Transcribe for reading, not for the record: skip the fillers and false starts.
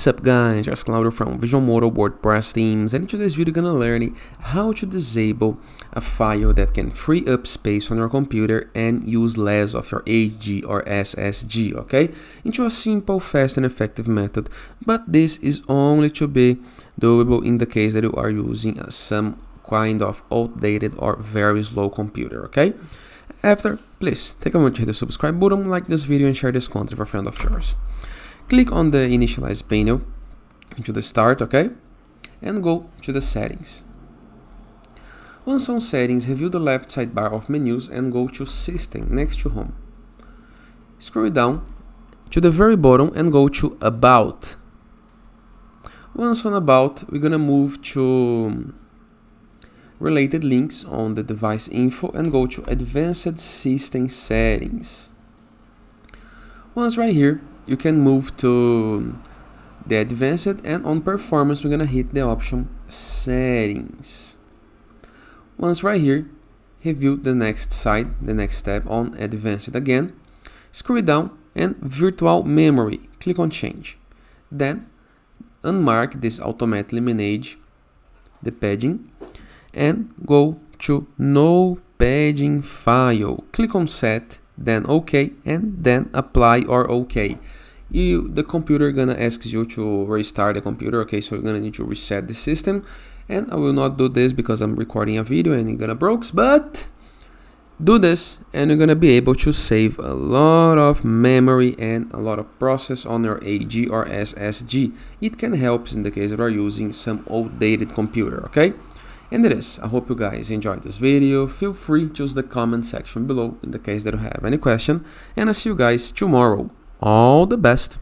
What's up guys, it's Claudio from Visualmodo WordPress themes, and in today's video we're gonna learn how to disable a file that can free up space on your computer and use less of your HD or SSD, okay? Into a simple, fast and effective method, but this is only to be doable in the case that you are using some kind of outdated or very slow computer, okay? After, please take a moment to hit the subscribe button, like this video and share this content with a friend of yours. Click on the initialize panel into the start, okay? And go to the settings. Once on settings, review the left sidebar of menus and go to system next to home. Scroll down to the very bottom and go to about. Once on about, we're gonna move to related links on the device info and go to advanced system settings. Once right here, you can move to the advanced, and on performance we're gonna hit the option settings. Once right here, review the next tab on advanced again, scroll down and virtual memory, click on change. Then unmark this automatically manage the padding and go to no padding file, click on set, then OK, and then apply or OK. The computer gonna ask you to restart the computer, okay? So you're gonna need to reset the system, and I will not do this because I'm recording a video and it's gonna break, but do this and you're gonna be able to save a lot of memory and a lot of process on your HD or SSD. It can help in the case that you are using some outdated computer, okay? And it is. I hope you guys enjoyed this video. Feel free to use the comment section below in the case that you have any question. And I'll see you guys tomorrow. All the best.